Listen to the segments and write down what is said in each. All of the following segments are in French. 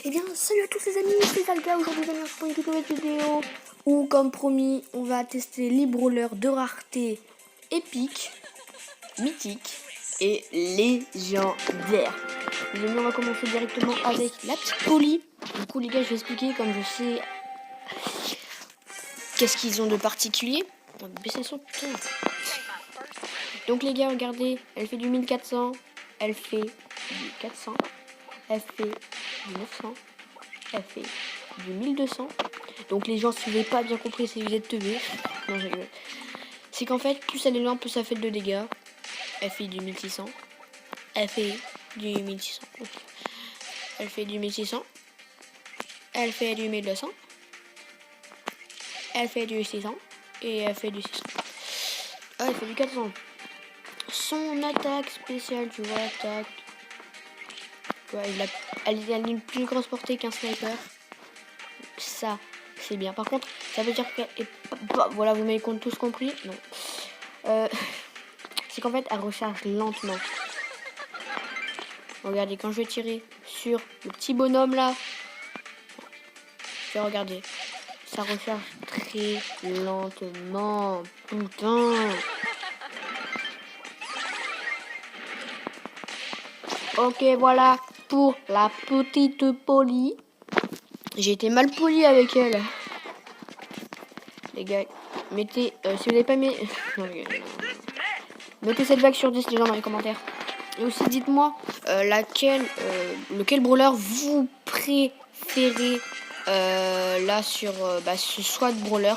Eh bien, salut à tous les amis, c'est Valga. Aujourd'hui, les amis, pour une toute nouvelle vidéo où, comme promis, on va tester les brawlers de rareté épique, mythique et légendaire. Les amis, on va commencer directement avec la petite Polly. Du coup, les gars, je vais expliquer comme je sais qu'est-ce qu'ils ont de particulier. On va baisser son putain. Donc, les gars, regardez, elle fait du 1400, elle fait du 400, elle fait du 900. Elle fait du 1200. Donc les gens, si vous n'avez pas bien compris, c'est que vous êtes teubés. Non, je rigole. C'est qu'en fait, plus elle est loin, plus ça fait de dégâts. Elle fait du 1600. Elle fait du 1600. Elle fait du 1600. Elle fait du 1200. Elle fait du 600. Et elle fait du 600. Ah, elle fait du 400. Son attaque spéciale, tu vois, attaque. Ouais, elle a une plus grosse portée qu'un sniper. Ça, c'est bien. Par contre, ça veut dire que... Voilà, vous m'avez tous compris. Non. C'est qu'en fait, elle recharge lentement. Regardez, quand je vais tirer sur le petit bonhomme là, je vais regarder. Ça recharge très lentement. Putain. Ok, voilà pour la petite Polly. J'ai été mal poli avec elle. Les gars, mettez... si vous n'avez pas mis... mettez cette vague sur 10 les gens dans les commentaires. Et aussi dites-moi lequel brawler vous préférez là sur ce choix de brawler.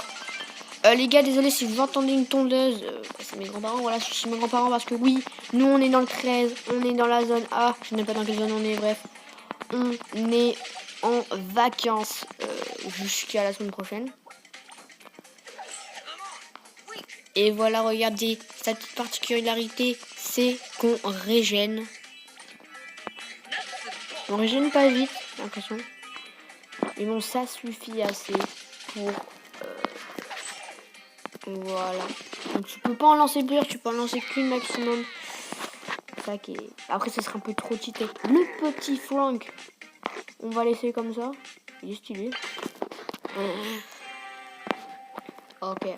Les gars, désolé si vous entendez une tondeuse, c'est mes grands-parents, voilà, je suis mes grands-parents parce que oui, nous on est dans le 13, on est dans la zone A, je ne sais pas dans quelle zone on est, bref. On est en vacances jusqu'à la semaine prochaine. Et voilà, regardez, sa petite particularité, c'est qu'on régène. On régène pas vite, j'ai l'impression. Mais bon, ça suffit assez pour... voilà. Donc tu peux pas en lancer plusieurs, tu peux en lancer qu'une maximum. Ça qui est... Après, ce sera un peu trop cheaté. Le petit Frank, on va laisser comme ça. Il est stylé. Ok.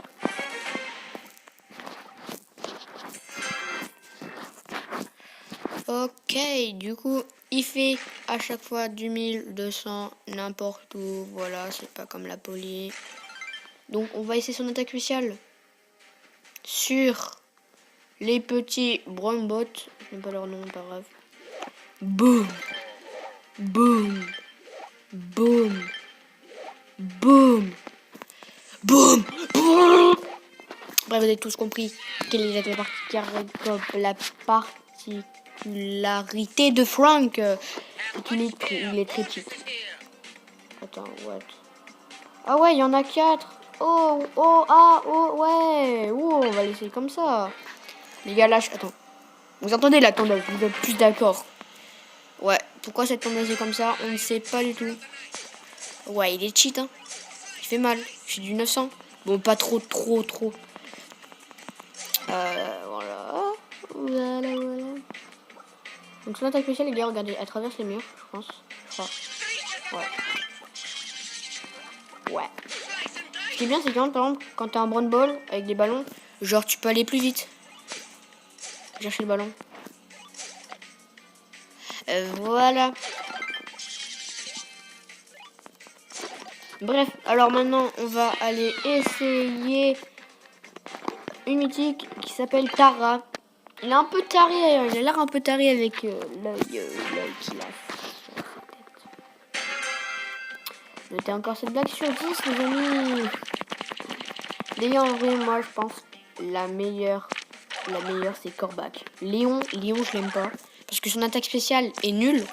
Ok, du coup, il fait à chaque fois du 1200 n'importe où. Voilà, c'est pas comme la Polly. Donc, on va essayer son attaque spéciale sur les petits brown bots. Je n'ai pas leur nom, pas grave. Boum, boum, boum, boum, boum, boum. Bref, vous avez tous compris quelle est la particularité de Frank. Il est très cheap. Attends, what? Ah ouais, il y en a 4. Oh, ouais. Oh, on va laisser comme ça. Les gars, lâche. Attends. Vous entendez la tondeuse? Vous êtes plus d'accord? Ouais. Pourquoi cette tondeuse est comme ça? On ne sait pas du tout. Ouais, il est cheat, hein. Il fait mal. J'ai du 900. Bon, pas trop. Voilà. Donc son attaque spéciale, les gars, regardez, elle traverse les murs, je pense. Ouais. Ce qui est bien, c'est que par exemple, quand t'as un brown ball avec des ballons, genre tu peux aller plus vite. Chercher le ballon. Voilà. Bref, alors maintenant, on va aller essayer une mythique qui s'appelle Tara. Il est un peu taré, il a l'air un peu taré avec l'œil qu'il a. Mettez encore cette blague sur 10, les amis. D'ailleurs, en vrai, moi, je pense la meilleure, c'est Corbac. Léon, je l'aime pas. Parce que son attaque spéciale est nulle.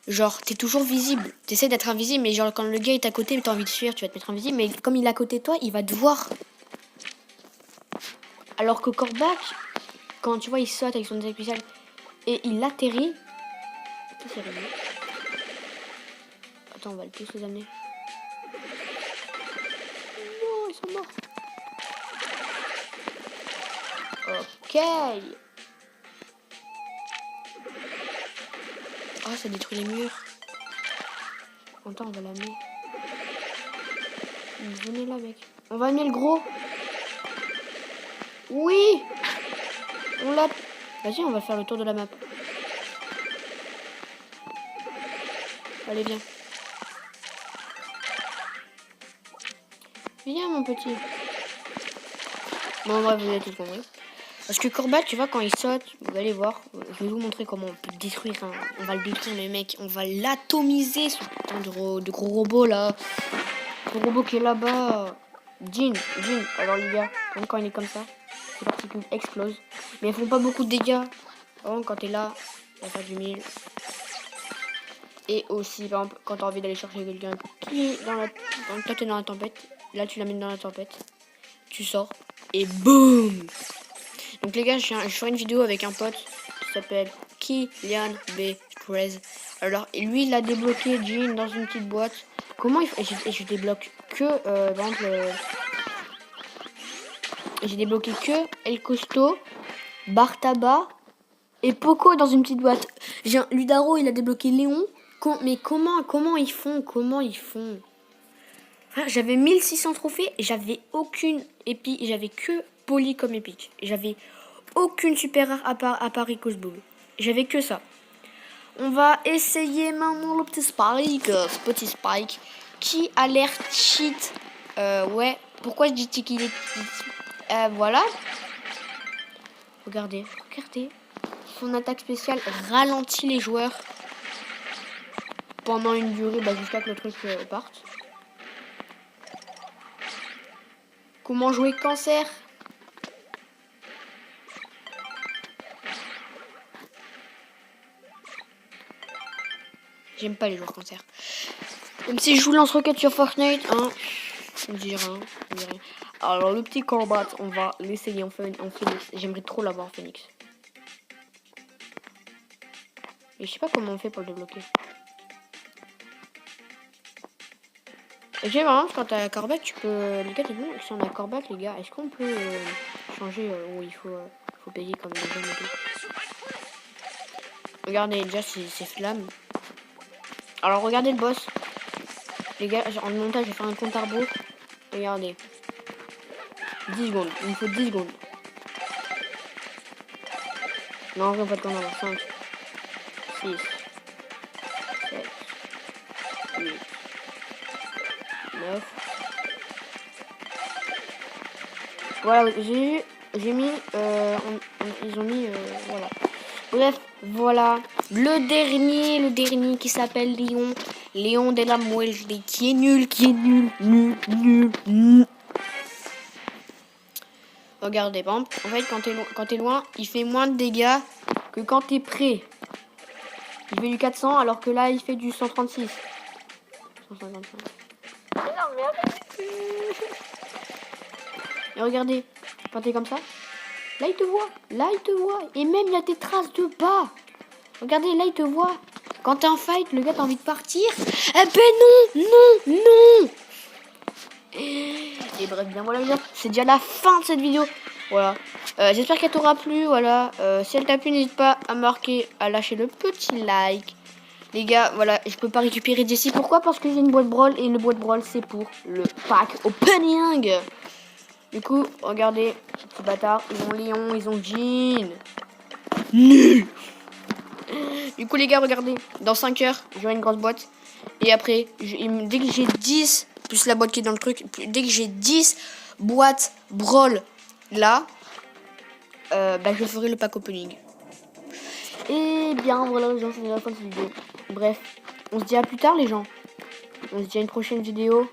Genre, t'es toujours visible. T'essaies d'être invisible, mais genre, quand le gars est à côté, t'as envie de fuir, tu vas te mettre invisible. Mais comme il est à côté de toi, il va te voir. Alors que Corbac, quand tu vois, il saute avec son attaque spéciale et il atterrit. C'est rigolo. Attends, on va le tous les amener. Non, ils sont morts. Ok. Oh, ça détruit les murs. Quentin, on va l'amener. Venez là, mec. On va amener le gros. Oui. On l'a. Vas-y, on va faire le tour de la map. Allez, viens. Viens, mon petit. Bon, bref, vous avez tout compris. Parce que Corbat, tu vois, quand il saute, vous allez voir, je vais vous montrer comment on peut le détruire. Hein. On va le détruire, les mecs. On va l'atomiser, ce putain de gros robot, là. Le robot qui est là-bas. Jean. Alors, les gars, quand il est comme ça, les particules explosent. Mais elles font pas beaucoup de dégâts. Par quand t'es là, ça va faire du 1000. Et aussi, par exemple, quand t'as envie d'aller chercher quelqu'un qui est dans la... Toi, t'es dans la tempête. Là, tu l'amènes dans la tempête. Tu sors. Et boum. Donc les gars, je ferai une vidéo avec un pote qui s'appelle Kylian B13. Alors lui, il a débloqué Jean dans une petite boîte. Comment il fait? Et je débloque que, par exemple, j'ai débloqué que El Costo, Bartaba et Poco dans une petite boîte. Ludaro, il a débloqué Léon. Mais comment ils font? J'avais 1600 trophées et j'avais aucune épique. J'avais que Poli comme épique. J'avais aucune super rare à part Ricos Boom. J'avais que ça. On va essayer maintenant le petit Spike. Ce petit Spike qui a l'air cheat. Ouais. Pourquoi je dis qu'il est cheat? Voilà. Regardez. Son attaque spéciale ralentit les joueurs pendant une durée jusqu'à que le truc parte. Comment jouer cancer? J'aime pas les joueurs cancer. Même si je joue lance-roquette sur Fortnite, hein. Je dis rien. Alors le petit Corbat, on va l'essayer en Phoenix. J'aimerais trop l'avoir en Phoenix. Mais je sais pas comment on fait pour le débloquer. Et j'ai vraiment, quand t'as Corbat, tu peux... Les gars, t'es bon, si on a Corbat, les gars, est-ce qu'on peut changer où il faut payer comme des jeunes et tout. Regardez, déjà, c'est flamme. Alors, regardez le boss. Les gars, en montage, j'ai fait un compte à rebours. Regardez. 10 secondes. Il me faut 10 secondes. Non, en vrai, pas de compte à rebours. 5, 6, 7, 8, 9. Voilà, j'ai mis... ils ont mis... voilà. Bref, voilà. Le dernier qui s'appelle Léon. Léon de la Muerte, qui est nul. Nul. Regardez, par exemple, en fait, quand t'es loin, il fait moins de dégâts que quand t'es près. Il fait du 400, alors que là, il fait du 136. 155. Et regardez, quand t'es comme ça, là, il te voit. Et même, il y a des traces de pas. Regardez, là, il te voit. Quand t'es en fight, le gars, t'as envie de partir. Eh ben non. Et bref, bien voilà, c'est déjà la fin de cette vidéo. Voilà. J'espère qu'elle t'aura plu. Voilà. Si elle t'a plu, n'hésite pas à lâcher le petit like. Les gars, voilà, je peux pas récupérer Jessie. Pourquoi? Parce que j'ai une boîte brawl. Et le boîte brawl, c'est pour le pack opening. Du coup, regardez, ces bâtards. Ils ont Léon, ils ont Jean. Nul. Du coup, les gars, regardez. Dans 5 heures, j'aurai une grosse boîte. Et après, dès que j'ai 10, plus la boîte qui est dans le truc, dès que j'ai 10 boîtes brawl là, je ferai le pack opening. Et bien, voilà, les gens, c'est la fin de cette vidéo. Bref, on se dit à plus tard, les gens. On se dit à une prochaine vidéo.